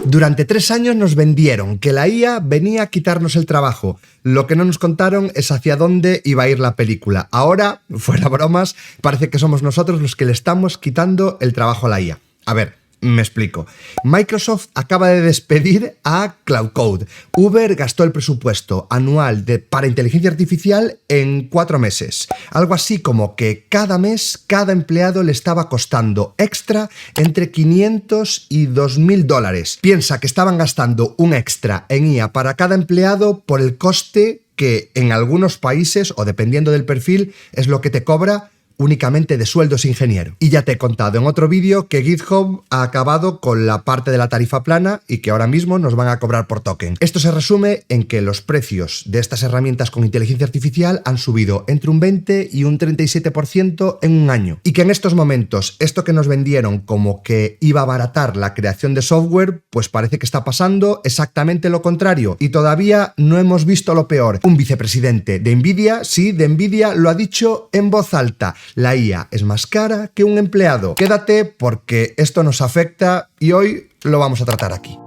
Durante 3 años nos vendieron que la IA venía a quitarnos el trabajo. Lo que no nos contaron es hacia dónde iba a ir la película. Ahora, fuera bromas, parece que somos nosotros los que le estamos quitando el trabajo a la IA. A ver, me explico. Microsoft acaba de despedir a Claude Code. Uber gastó el presupuesto anual para inteligencia artificial en 4 meses. Algo así como que cada mes, cada empleado le estaba costando extra entre 500 y 2.000 dólares. Piensa que estaban gastando un extra en IA para cada empleado por el coste que en algunos países, o dependiendo del perfil, es lo que te cobra únicamente de sueldos ingeniero. Y ya te he contado en otro vídeo que GitHub ha acabado con la parte de la tarifa plana y que ahora mismo nos van a cobrar por token. Esto se resume en que los precios de estas herramientas con inteligencia artificial han subido entre un 20 y un 37% en un año. Y que en estos momentos, esto que nos vendieron como que iba a abaratar la creación de software, pues parece que está pasando exactamente lo contrario. Y todavía no hemos visto lo peor. Un vicepresidente de Nvidia, sí, de Nvidia, lo ha dicho en voz alta. La IA es más cara que un empleado. Quédate porque esto nos afecta y hoy lo vamos a tratar aquí.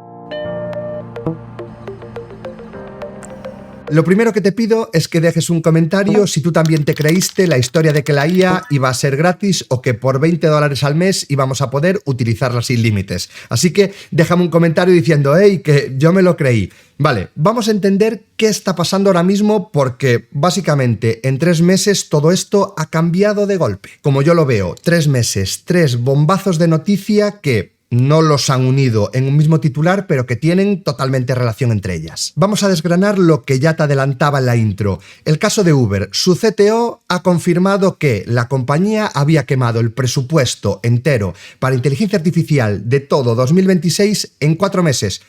Lo primero que te pido es que dejes un comentario si tú también te creíste la historia de que la IA iba a ser gratis o que por 20 dólares al mes íbamos a poder utilizarla sin límites. Así que déjame un comentario diciendo, hey, que yo me lo creí. Vale, vamos a entender qué está pasando ahora mismo porque básicamente en 3 meses todo esto ha cambiado de golpe. Como yo lo veo, 3 meses, 3 bombazos de noticia que no los han unido en un mismo titular, pero que tienen totalmente relación entre ellas. Vamos a desgranar lo que ya te adelantaba en la intro. El caso de Uber. Su CTO ha confirmado que la compañía había quemado el presupuesto entero para inteligencia artificial de todo 2026 en 4 meses.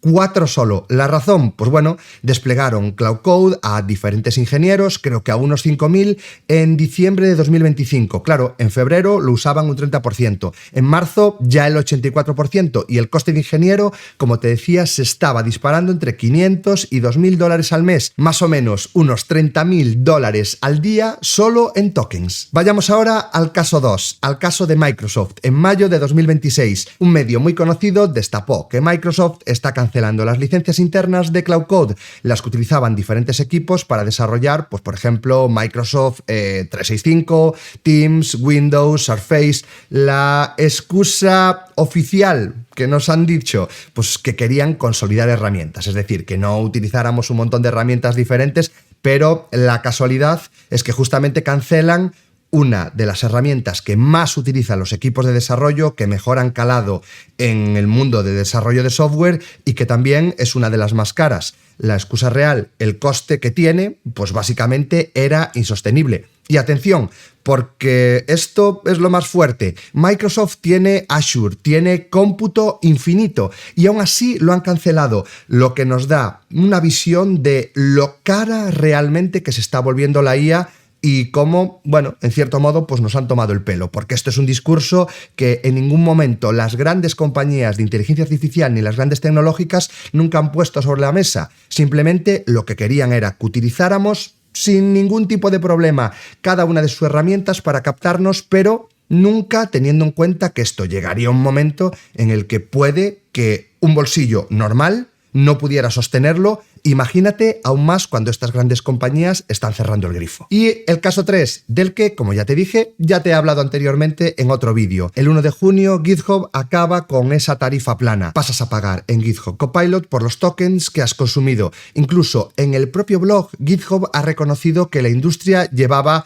4 solo. ¿La razón? Pues bueno, desplegaron Claude Code a diferentes ingenieros, creo que a unos 5.000, en diciembre de 2025. Claro, en febrero lo usaban un 30%, en marzo ya el 84% y el coste de ingeniero, como te decía, se estaba disparando entre 500 y 2.000 dólares al mes, más o menos unos 30.000 dólares al día solo en tokens. Vayamos ahora al caso 2, al caso de Microsoft. En mayo de 2026, un medio muy conocido destapó que Microsoft está cancelando las licencias internas de Claude Code, las que utilizaban diferentes equipos para desarrollar, pues por ejemplo, Microsoft 365, Teams, Windows, Surface. La excusa oficial que nos han dicho, pues que querían consolidar herramientas, es decir, que no utilizáramos un montón de herramientas diferentes, pero la casualidad es que justamente cancelan una de las herramientas que más utilizan los equipos de desarrollo, que mejor han calado en el mundo de desarrollo de software y que también es una de las más caras. La excusa real, el coste que tiene, pues básicamente era insostenible. Y atención, porque esto es lo más fuerte. Microsoft tiene Azure, tiene cómputo infinito y aún así lo han cancelado, lo que nos da una visión de lo cara realmente que se está volviendo la IA y cómo, bueno, en cierto modo, pues nos han tomado el pelo, porque esto es un discurso que en ningún momento las grandes compañías de inteligencia artificial ni las grandes tecnológicas nunca han puesto sobre la mesa. Simplemente lo que querían era que utilizáramos sin ningún tipo de problema cada una de sus herramientas para captarnos, pero nunca teniendo en cuenta que esto llegaría un momento en el que puede que un bolsillo normal no pudiera sostenerlo. Imagínate aún más cuando estas grandes compañías están cerrando el grifo. Y el caso 3, del que, como ya te dije, ya te he hablado anteriormente en otro vídeo. El 1 de junio GitHub acaba con esa tarifa plana. Pasas a pagar en GitHub Copilot por los tokens que has consumido. Incluso en el propio blog, GitHub ha reconocido que la industria llevaba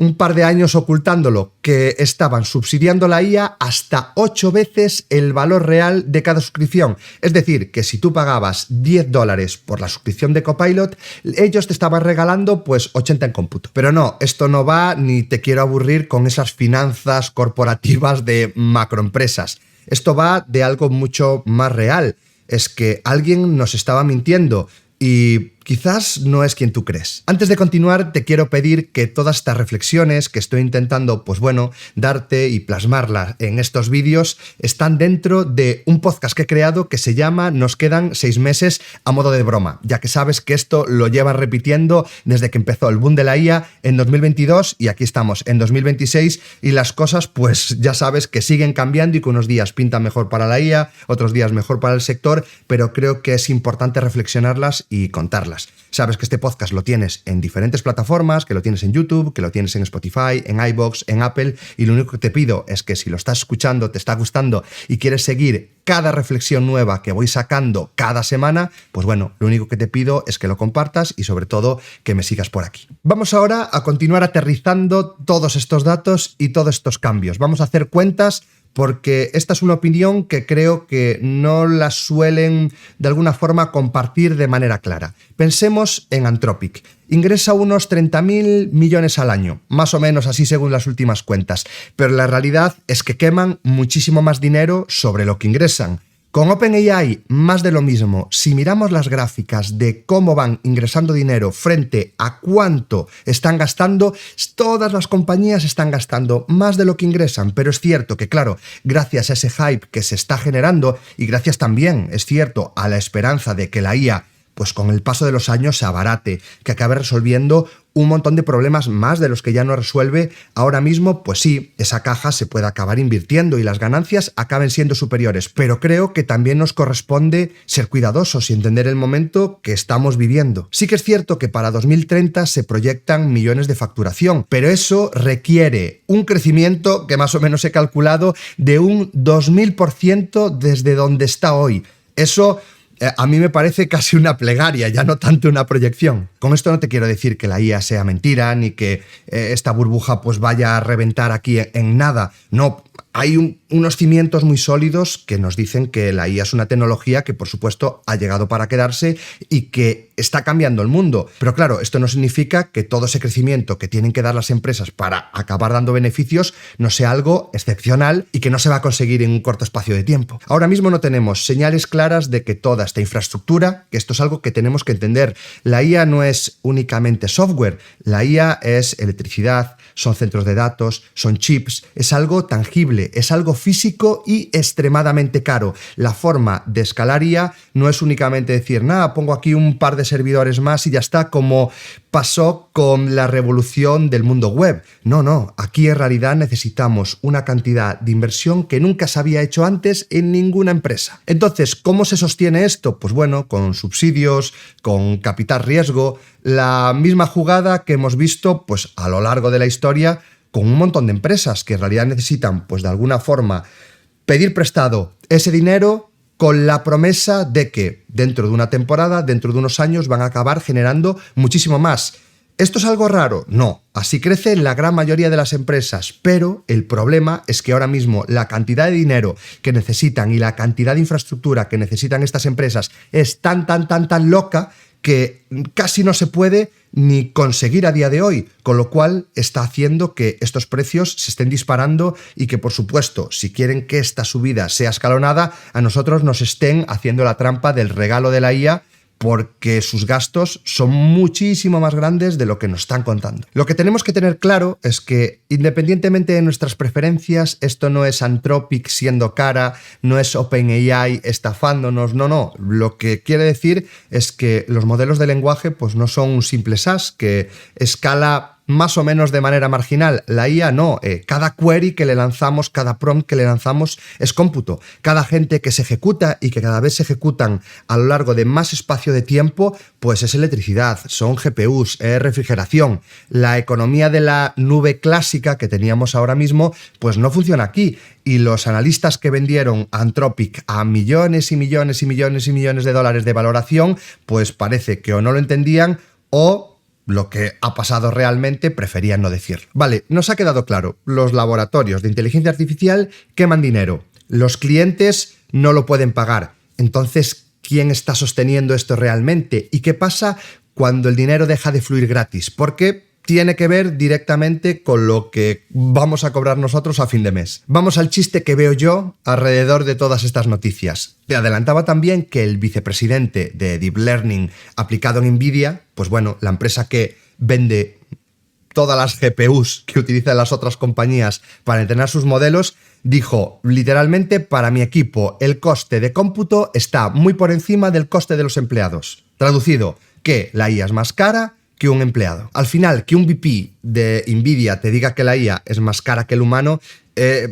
un par de años ocultándolo, que estaban subsidiando la IA hasta 8 veces el valor real de cada suscripción. Es decir, que si tú pagabas 10 dólares por la suscripción de Copilot, ellos te estaban regalando pues 80 en cómputo. Pero no, esto no va, ni te quiero aburrir con esas finanzas corporativas de macroempresas. Esto va de algo mucho más real. Es que alguien nos estaba mintiendo y quizás no es quien tú crees. Antes de continuar, te quiero pedir que todas estas reflexiones que estoy intentando, darte y plasmarlas en estos vídeos, están dentro de un podcast que he creado que se llama Nos quedan 6 meses a modo de broma, ya que sabes que esto lo llevan repitiendo desde que empezó el boom de la IA en 2022 y aquí estamos en 2026 y las cosas, ya sabes que siguen cambiando y que unos días pintan mejor para la IA, otros días mejor para el sector, pero creo que es importante reflexionarlas y contarlas. Sabes que este podcast lo tienes en diferentes plataformas, que lo tienes en YouTube, que lo tienes en Spotify, en iVoox, en Apple, y lo único que te pido es que si lo estás escuchando, te está gustando y quieres seguir cada reflexión nueva que voy sacando cada semana, lo único que te pido es que lo compartas y sobre todo que me sigas por aquí. Vamos ahora a continuar aterrizando todos estos datos y todos estos cambios. Vamos a hacer cuentas porque esta es una opinión que creo que no la suelen de alguna forma compartir de manera clara. Pensemos en Anthropic. Ingresa unos 30.000 millones al año, más o menos así según las últimas cuentas, pero la realidad es que queman muchísimo más dinero sobre lo que ingresan. Con OpenAI, más de lo mismo. Si miramos las gráficas de cómo van ingresando dinero frente a cuánto están gastando, todas las compañías están gastando más de lo que ingresan, pero es cierto que, claro, gracias a ese hype que se está generando y gracias también, es cierto, a la esperanza de que la IA con el paso de los años se abarate, que acabe resolviendo un montón de problemas más de los que ya no resuelve ahora mismo, sí, esa caja se puede acabar invirtiendo y las ganancias acaben siendo superiores, pero creo que también nos corresponde ser cuidadosos y entender el momento que estamos viviendo. Sí que es cierto que para 2030 se proyectan millones de facturación, pero eso requiere un crecimiento que más o menos he calculado de un 2000% desde donde está hoy. Eso a mí me parece casi una plegaria, ya no tanto una proyección. Con esto no te quiero decir que la IA sea mentira, ni que esta burbuja vaya a reventar aquí en nada. No, hay unos cimientos muy sólidos que nos dicen que la IA es una tecnología que, por supuesto, ha llegado para quedarse y que está cambiando el mundo. Pero claro, esto no significa que todo ese crecimiento que tienen que dar las empresas para acabar dando beneficios no sea algo excepcional y que no se va a conseguir en un corto espacio de tiempo. Ahora mismo no tenemos señales claras de que toda esta infraestructura, que esto es algo que tenemos que entender. La IA no es únicamente software, la IA es electricidad, son centros de datos, son chips, es algo tangible, es algo físico y extremadamente caro. La forma de escalar IA no es únicamente decir, pongo aquí un par de servidores más y ya está, como pasó con la revolución del mundo web. No, aquí en realidad necesitamos una cantidad de inversión que nunca se había hecho antes en ninguna empresa. Entonces, ¿cómo se sostiene esto? Con subsidios, con capital riesgo, la misma jugada que hemos visto a lo largo de la historia con un montón de empresas que en realidad necesitan de alguna forma pedir prestado ese dinero con la promesa de que dentro de una temporada, dentro de unos años, van a acabar generando muchísimo más. ¿Esto es algo raro? No. Así crece la gran mayoría de las empresas, pero el problema es que ahora mismo la cantidad de dinero que necesitan y la cantidad de infraestructura que necesitan estas empresas es tan loca que casi no se puede ni conseguir a día de hoy, con lo cual está haciendo que estos precios se estén disparando y que, por supuesto, si quieren que esta subida sea escalonada, a nosotros nos estén haciendo la trampa del regalo de la IA, porque sus gastos son muchísimo más grandes de lo que nos están contando. Lo que tenemos que tener claro es que, independientemente de nuestras preferencias, esto no es Anthropic siendo cara, no es OpenAI estafándonos, no. Lo que quiere decir es que los modelos de lenguaje no son un simple SaaS que escala más o menos de manera marginal. La IA no. Cada query que le lanzamos, cada prompt que le lanzamos es cómputo. Cada agente que se ejecuta y que cada vez se ejecutan a lo largo de más espacio de tiempo, es electricidad, son GPUs, es refrigeración. La economía de la nube clásica que teníamos ahora mismo, no funciona aquí. Y los analistas que vendieron Anthropic a millones y millones y millones y millones de dólares de valoración, parece que o no lo entendían o lo que ha pasado realmente preferían no decirlo. Vale, nos ha quedado claro. Los laboratorios de inteligencia artificial queman dinero. Los clientes no lo pueden pagar. Entonces, ¿quién está sosteniendo esto realmente? ¿Y qué pasa cuando el dinero deja de fluir gratis? Porque tiene que ver directamente con lo que vamos a cobrar nosotros a fin de mes. Vamos al chiste que veo yo alrededor de todas estas noticias. Te adelantaba también que el vicepresidente de Deep Learning aplicado en Nvidia, pues bueno, la empresa que vende todas las GPUs que utilizan las otras compañías para entrenar sus modelos, dijo literalmente: para mi equipo el coste de cómputo está muy por encima del coste de los empleados. Traducido, que la IA es más cara que un empleado. Al final, que un VP de Nvidia te diga que la IA es más cara que el humano,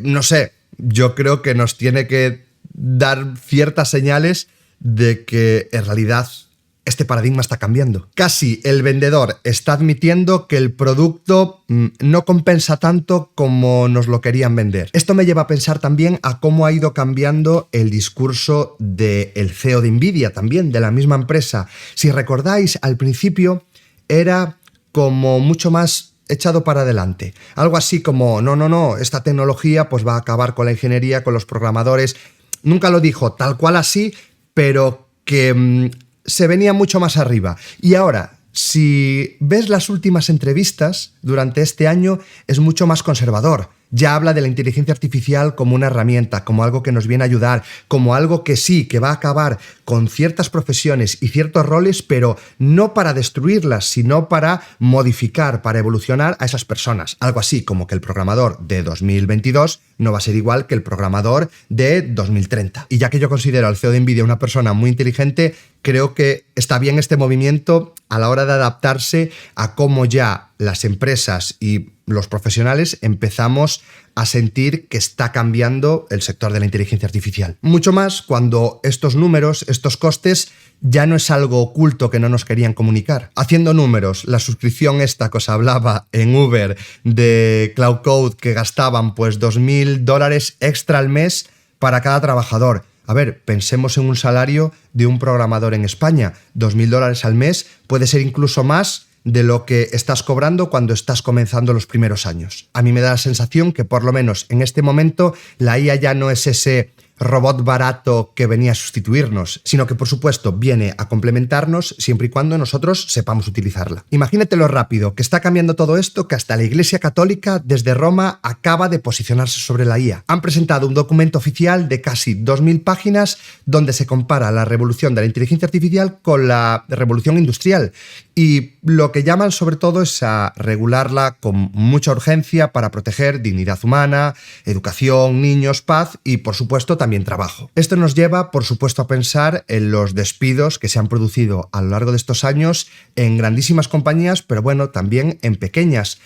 no sé, yo creo que nos tiene que dar ciertas señales de que en realidad este paradigma está cambiando. Casi el vendedor está admitiendo que el producto no compensa tanto como nos lo querían vender. Esto me lleva a pensar también a cómo ha ido cambiando el discurso del CEO de Nvidia, también de la misma empresa. Si recordáis, al principio era como mucho más echado para adelante. Algo así como, no, esta tecnología pues va a acabar con la ingeniería, con los programadores. Nunca lo dijo tal cual así, pero que se venía mucho más arriba. Y ahora, si ves las últimas entrevistas durante este año, es mucho más conservador. Ya habla de la inteligencia artificial como una herramienta, como algo que nos viene a ayudar, como algo que sí, que va a acabar con ciertas profesiones y ciertos roles, pero no para destruirlas, sino para modificar, para evolucionar a esas personas. Algo así como que el programador de 2022 no va a ser igual que el programador de 2030. Y ya que yo considero al CEO de Nvidia una persona muy inteligente, creo que está bien este movimiento a la hora de adaptarse a cómo ya las empresas y los profesionales empezamos a sentir que está cambiando el sector de la inteligencia artificial. Mucho más cuando estos números, estos costes, ya no es algo oculto que no nos querían comunicar. Haciendo números, la suscripción esta que os hablaba en Uber de Cloud Code, que gastaban pues $2.000 extra al mes para cada trabajador. A ver, pensemos en un salario de un programador en España. $2.000 al mes puede ser incluso más de lo que estás cobrando cuando estás comenzando los primeros años. A mí me da la sensación que por lo menos en este momento la IA ya no es ese robot barato que venía a sustituirnos, sino que por supuesto viene a complementarnos siempre y cuando nosotros sepamos utilizarla. Imagínate lo rápido que está cambiando todo esto, que hasta la Iglesia Católica desde Roma acaba de posicionarse sobre la IA. Han presentado un documento oficial de casi 2.000 páginas donde se compara la revolución de la inteligencia artificial con la revolución industrial, y lo que llaman sobre todo es a regularla con mucha urgencia para proteger dignidad humana, educación, niños, paz y por supuesto también trabajo. Esto nos lleva por supuesto a pensar en los despidos que se han producido a lo largo de estos años en grandísimas compañías, pero bueno, también en pequeñas,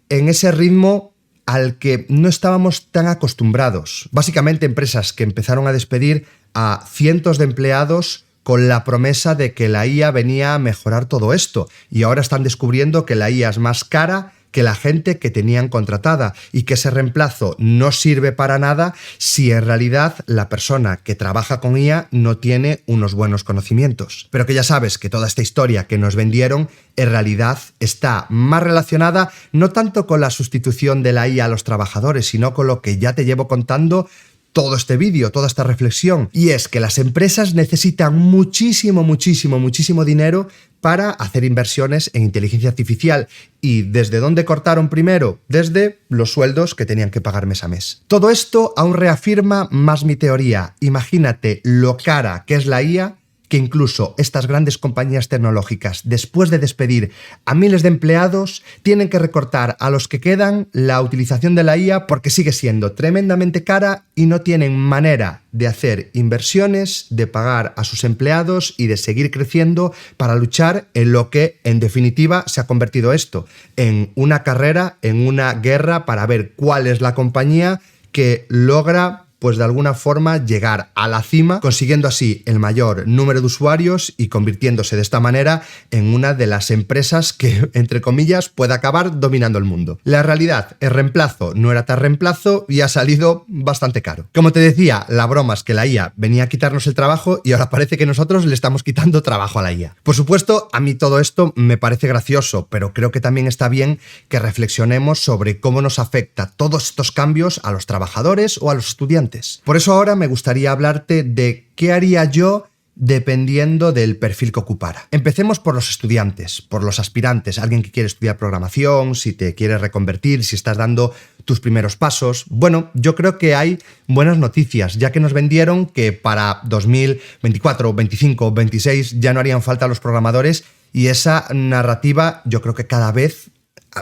en ese ritmo al que no estábamos tan acostumbrados. Básicamente empresas que empezaron a despedir a cientos de empleados con la promesa de que la IA venía a mejorar todo esto, y ahora están descubriendo que la IA es más cara que la gente que tenían contratada y que ese reemplazo no sirve para nada si en realidad la persona que trabaja con IA no tiene unos buenos conocimientos. Pero que ya sabes que toda esta historia que nos vendieron en realidad está más relacionada no tanto con la sustitución de la IA a los trabajadores, sino con lo que ya te llevo contando todo este vídeo, toda esta reflexión, y es que las empresas necesitan muchísimo dinero para hacer inversiones en inteligencia artificial. ¿Y desde dónde cortaron primero? Desde los sueldos que tenían que pagar mes a mes. Todo esto aún reafirma más mi teoría. Imagínate lo cara que es la IA, que incluso estas grandes compañías tecnológicas, después de despedir a miles de empleados, tienen que recortar a los que quedan la utilización de la IA porque sigue siendo tremendamente cara y no tienen manera de hacer inversiones, de pagar a sus empleados y de seguir creciendo para luchar en lo que, en definitiva, se ha convertido esto en una carrera, en una guerra para ver cuál es la compañía que logra pues de alguna forma llegar a la cima, consiguiendo así el mayor número de usuarios y convirtiéndose de esta manera en una de las empresas que, entre comillas, puede acabar dominando el mundo. La realidad, el reemplazo no era tan reemplazo y ha salido bastante caro. Como te decía, la broma es que la IA venía a quitarnos el trabajo y ahora parece que nosotros le estamos quitando trabajo a la IA. Por supuesto, a mí todo esto me parece gracioso, pero creo que también está bien que reflexionemos sobre cómo nos afecta todos estos cambios a los trabajadores o a los estudiantes. Por eso ahora me gustaría hablarte de qué haría yo dependiendo del perfil que ocupara. Empecemos por los estudiantes, por los aspirantes, alguien que quiere estudiar programación, si te quieres reconvertir, si estás dando tus primeros pasos. Bueno, yo creo que hay buenas noticias, ya que nos vendieron que para 2024, 25, 26 ya no harían falta los programadores, y esa narrativa yo creo que cada vez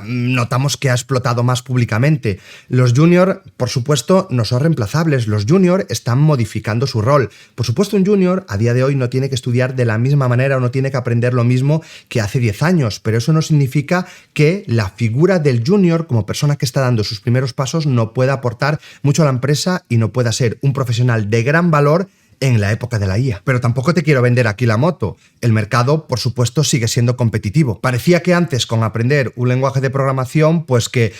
notamos que ha explotado más públicamente. Los junior, por supuesto, no son reemplazables. Los junior están modificando su rol. Por supuesto, un junior a día de hoy no tiene que estudiar de la misma manera o no tiene que aprender lo mismo que hace 10 años, pero eso no significa que la figura del junior como persona que está dando sus primeros pasos no pueda aportar mucho a la empresa y no pueda ser un profesional de gran valor en la época de la IA. Pero tampoco te quiero vender aquí la moto. El mercado, por supuesto, sigue siendo competitivo. Parecía que antes, con aprender un lenguaje de programación, pues que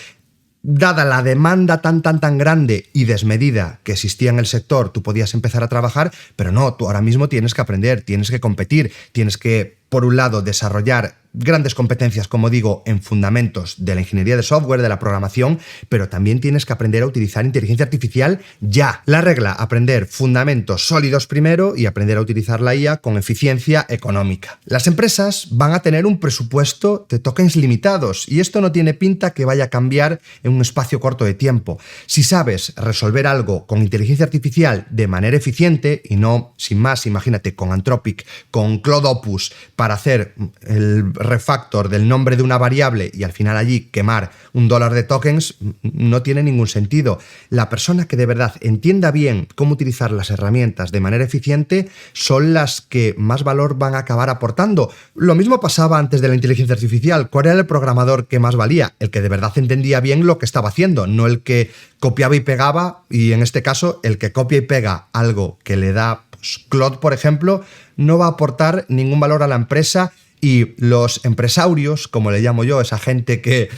dada la demanda tan grande y desmedida que existía en el sector, tú podías empezar a trabajar, pero no, tú ahora mismo tienes que aprender, tienes que competir, tienes que, por un lado, desarrollar grandes competencias, como digo, en fundamentos de la ingeniería de software, de la programación, pero también tienes que aprender a utilizar inteligencia artificial ya. La regla, aprender fundamentos sólidos primero y aprender a utilizar la IA con eficiencia económica. Las empresas van a tener un presupuesto de tokens limitados y esto no tiene pinta que vaya a cambiar en un espacio corto de tiempo. Si sabes resolver algo con inteligencia artificial de manera eficiente y no, sin más, imagínate, con Anthropic, con Claude Opus, para hacer el refactor del nombre de una variable y al final allí quemar $1 de tokens, no tiene ningún sentido. La persona que de verdad entienda bien cómo utilizar las herramientas de manera eficiente son las que más valor van a acabar aportando. Lo mismo pasaba antes de la inteligencia artificial. ¿Cuál era el programador que más valía? El que de verdad entendía bien lo que estaba haciendo, no el que copiaba y pegaba, y en este caso el que copia y pega algo que le da Claude, por ejemplo, no va a aportar ningún valor a la empresa. Y los empresarios, como le llamo yo, esa gente que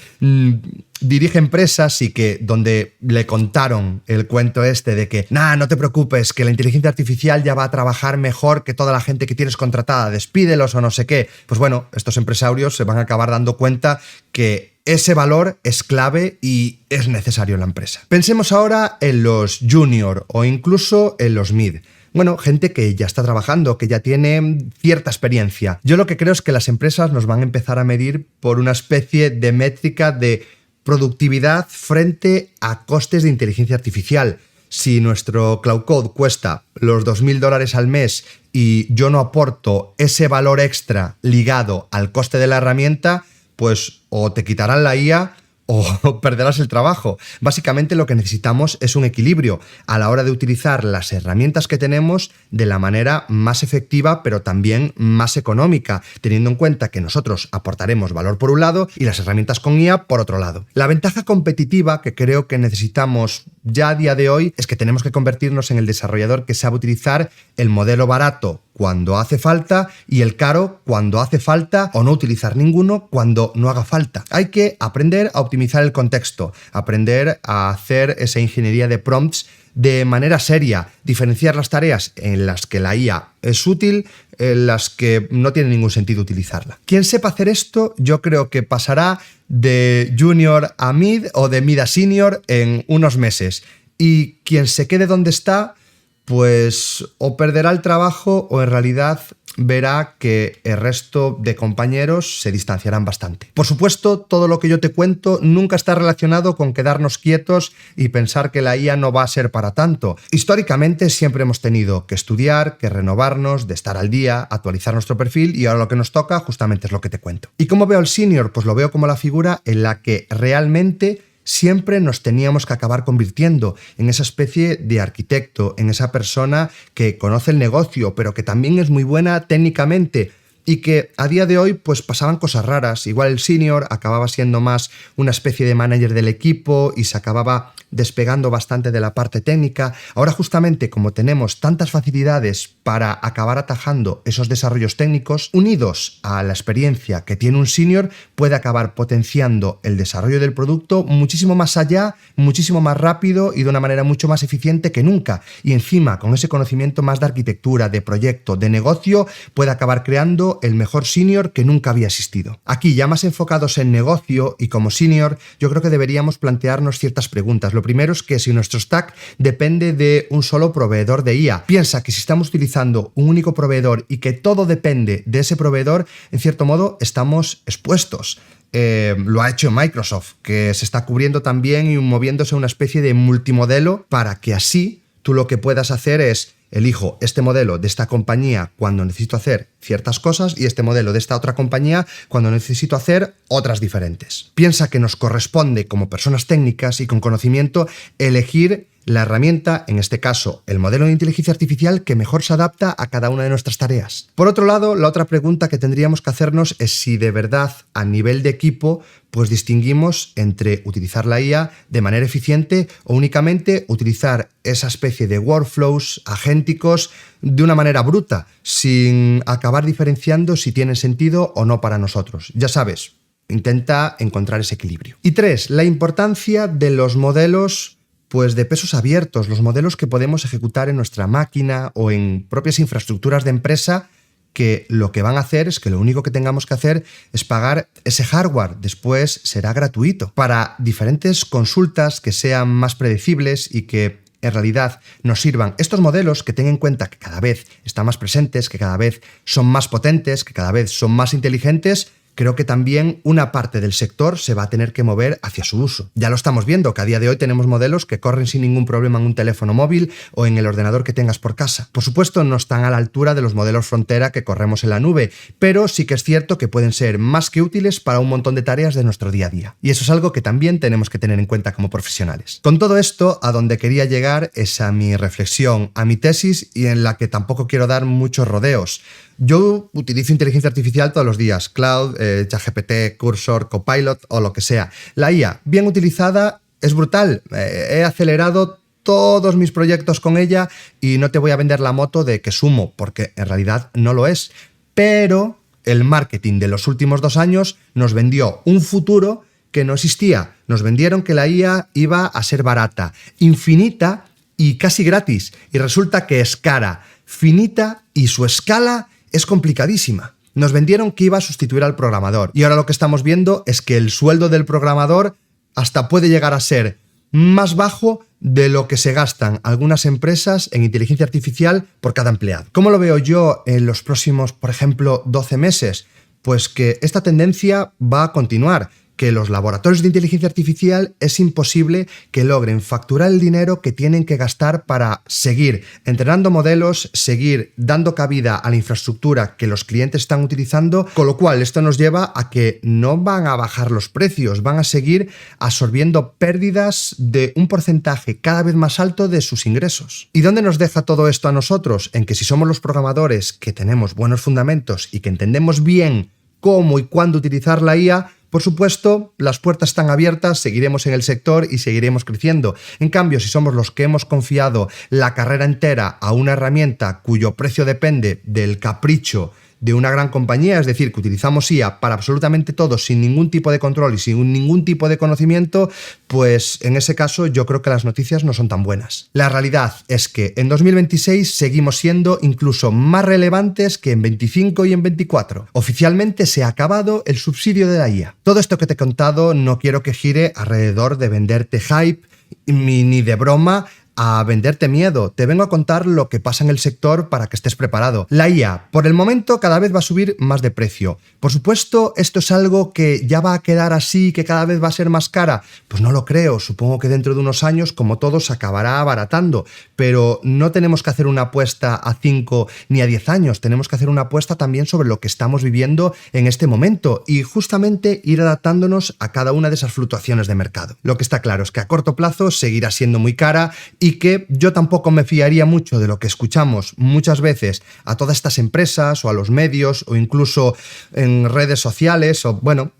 dirige empresas y que donde le contaron el cuento este de que no te preocupes, que la inteligencia artificial ya va a trabajar mejor que toda la gente que tienes contratada, despídelos o no sé qué. Pues bueno, estos empresarios se van a acabar dando cuenta que ese valor es clave y es necesario en la empresa. Pensemos ahora en los junior o incluso en los mid. Bueno, gente que ya está trabajando, que ya tiene cierta experiencia. Yo lo que creo es que las empresas nos van a empezar a medir por una especie de métrica de productividad frente a costes de inteligencia artificial. Si nuestro Cloud Code cuesta los $2.000 al mes y yo no aporto ese valor extra ligado al coste de la herramienta, pues o te quitarán la IA o perderás el trabajo. Básicamente lo que necesitamos es un equilibrio a la hora de utilizar las herramientas que tenemos de la manera más efectiva, pero también más económica, teniendo en cuenta que nosotros aportaremos valor por un lado y las herramientas con IA por otro lado. La ventaja competitiva que creo que necesitamos ya a día de hoy es que tenemos que convertirnos en el desarrollador que sabe utilizar el modelo barato cuando hace falta y el caro cuando hace falta, o no utilizar ninguno cuando no haga falta. Hay que aprender a optimizar el contexto, aprender a hacer esa ingeniería de prompts de manera seria, diferenciar las tareas en las que la IA es útil, en las que no tiene ningún sentido utilizarla. Quien sepa hacer esto, yo creo que pasará de junior a mid o de mid a senior en unos meses. Y quien se quede donde está, pues o perderá el trabajo o en realidad verá que el resto de compañeros se distanciarán bastante. Por supuesto, todo lo que yo te cuento nunca está relacionado con quedarnos quietos y pensar que la IA no va a ser para tanto. Históricamente siempre hemos tenido que estudiar, que renovarnos, de estar al día, actualizar nuestro perfil, y ahora lo que nos toca justamente es lo que te cuento. ¿Y cómo veo al senior? Pues lo veo como la figura en la que realmente siempre nos teníamos que acabar convirtiendo en esa especie de arquitecto, en esa persona que conoce el negocio, pero que también es muy buena técnicamente y que a día de hoy pues pasaban cosas raras. Igual el senior acababa siendo más una especie de manager del equipo y se acababa despegando bastante de la parte técnica. Ahora justamente como tenemos tantas facilidades para acabar atajando esos desarrollos técnicos, unidos a la experiencia que tiene un senior, puede acabar potenciando el desarrollo del producto muchísimo más allá, muchísimo más rápido y de una manera mucho más eficiente que nunca. Y encima, con ese conocimiento más de arquitectura, de proyecto, de negocio, puede acabar creando siendo el mejor senior que nunca había existido. Aquí, ya más enfocados en negocio y como senior, yo creo que deberíamos plantearnos ciertas preguntas. Lo primero es que si nuestro stack depende de un solo proveedor de IA, piensa que si estamos utilizando un único proveedor y que todo depende de ese proveedor, en cierto modo estamos expuestos. Lo ha hecho Microsoft, que se está cubriendo también y moviéndose a una especie de multimodelo para que así tú lo que puedas hacer es: elijo este modelo de esta compañía cuando necesito hacer ciertas cosas y este modelo de esta otra compañía cuando necesito hacer otras diferentes. Piensa que nos corresponde como personas técnicas y con conocimiento elegir la herramienta, en este caso el modelo de inteligencia artificial que mejor se adapta a cada una de nuestras tareas. Por otro lado, la otra pregunta que tendríamos que hacernos es si de verdad a nivel de equipo pues distinguimos entre utilizar la IA de manera eficiente o únicamente utilizar esa especie de workflows agénticos de una manera bruta, sin acabar diferenciando si tienen sentido o no para nosotros. Ya sabes, intenta encontrar ese equilibrio. Y 3, la importancia de los modelos pues de pesos abiertos, los modelos que podemos ejecutar en nuestra máquina o en propias infraestructuras de empresa, que lo que van a hacer es que lo único que tengamos que hacer es pagar ese hardware, después será gratuito. Para diferentes consultas que sean más predecibles y que en realidad nos sirvan estos modelos, que tengan en cuenta que cada vez están más presentes, que cada vez son más potentes, que cada vez son más inteligentes, creo que también una parte del sector se va a tener que mover hacia su uso. Ya lo estamos viendo, que a día de hoy tenemos modelos que corren sin ningún problema en un teléfono móvil o en el ordenador que tengas por casa. Por supuesto, no están a la altura de los modelos frontera que corremos en la nube, pero sí que es cierto que pueden ser más que útiles para un montón de tareas de nuestro día a día. Y eso es algo que también tenemos que tener en cuenta como profesionales. Con todo esto, a donde quería llegar es a mi reflexión, a mi tesis, y en la que tampoco quiero dar muchos rodeos. Yo utilizo inteligencia artificial todos los días, Cloud, ChatGPT, Cursor, Copilot o lo que sea. La IA, bien utilizada, es brutal. He acelerado todos mis proyectos con ella y no te voy a vender la moto de que sumo, porque en realidad no lo es. Pero el marketing de los últimos 2 años nos vendió un futuro que no existía. Nos vendieron que la IA iba a ser barata, infinita y casi gratis. Y resulta que es cara, finita y su escala es complicadísima. Nos vendieron que iba a sustituir al programador y ahora lo que estamos viendo es que el sueldo del programador hasta puede llegar a ser más bajo de lo que se gastan algunas empresas en inteligencia artificial por cada empleado. ¿Cómo lo veo yo en los próximos, por ejemplo, 12 meses? Pues que esta tendencia va a continuar, que los laboratorios de inteligencia artificial es imposible que logren facturar el dinero que tienen que gastar para seguir entrenando modelos, seguir dando cabida a la infraestructura que los clientes están utilizando, con lo cual esto nos lleva a que no van a bajar los precios, van a seguir absorbiendo pérdidas de un porcentaje cada vez más alto de sus ingresos. ¿Y dónde nos deja todo esto a nosotros? En que si somos los programadores que tenemos buenos fundamentos y que entendemos bien cómo y cuándo utilizar la IA, por supuesto, las puertas están abiertas, seguiremos en el sector y seguiremos creciendo. En cambio, si somos los que hemos confiado la carrera entera a una herramienta cuyo precio depende del capricho de una gran compañía, es decir, que utilizamos IA para absolutamente todo sin ningún tipo de control y sin ningún tipo de conocimiento, pues en ese caso yo creo que las noticias no son tan buenas. La realidad es que en 2026 seguimos siendo incluso más relevantes que en 25 y en 24. Oficialmente se ha acabado el subsidio de la IA. Todo esto que te he contado no quiero que gire alrededor de venderte hype ni de broma a venderte miedo. Te vengo a contar lo que pasa en el sector para que estés preparado. La IA, por el momento, cada vez va a subir más de precio. Por supuesto, esto es algo que ya va a quedar así, que cada vez va a ser más cara. Pues no lo creo. Supongo que dentro de unos años, como todo, se acabará abaratando. Pero no tenemos que hacer una apuesta a 5 ni a 10 años. Tenemos que hacer una apuesta también sobre lo que estamos viviendo en este momento y justamente ir adaptándonos a cada una de esas fluctuaciones de mercado. Lo que está claro es que a corto plazo seguirá siendo muy cara y que yo tampoco me fiaría mucho de lo que escuchamos muchas veces a todas estas empresas o a los medios o incluso en redes sociales o, bueno,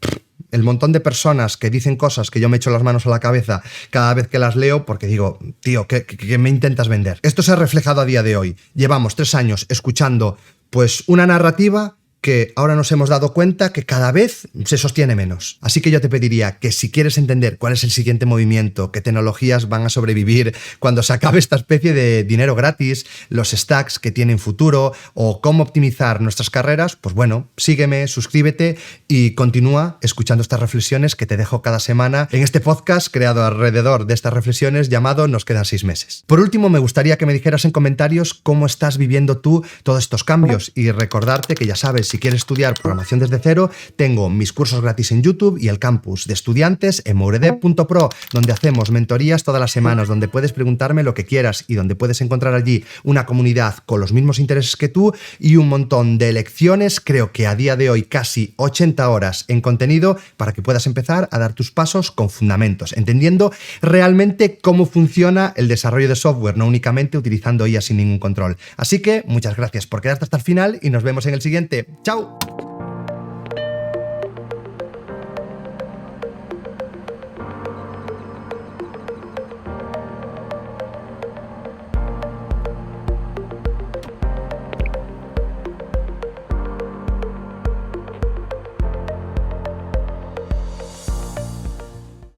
el montón de personas que dicen cosas que yo me echo las manos a la cabeza cada vez que las leo porque digo, tío, ¿qué me intentas vender? Esto se ha reflejado a día de hoy. Llevamos 3 años escuchando pues una narrativa que ahora nos hemos dado cuenta que cada vez se sostiene menos. Así que yo te pediría que si quieres entender cuál es el siguiente movimiento, qué tecnologías van a sobrevivir cuando se acabe esta especie de dinero gratis, los stacks que tienen futuro o cómo optimizar nuestras carreras, pues bueno, sígueme, suscríbete y continúa escuchando estas reflexiones que te dejo cada semana en este podcast creado alrededor de estas reflexiones llamado Nos quedan 6 meses. Por último, me gustaría que me dijeras en comentarios cómo estás viviendo tú todos estos cambios y recordarte que ya sabes, si quieres estudiar programación desde cero, tengo mis cursos gratis en YouTube y el campus de estudiantes en mouredep.pro, donde hacemos mentorías todas las semanas, donde puedes preguntarme lo que quieras y donde puedes encontrar allí una comunidad con los mismos intereses que tú y un montón de lecciones, creo que a día de hoy casi 80 horas en contenido para que puedas empezar a dar tus pasos con fundamentos, entendiendo realmente cómo funciona el desarrollo de software, no únicamente utilizando IA sin ningún control. Así que muchas gracias por quedarte hasta el final y nos vemos en el siguiente. ¡Chao!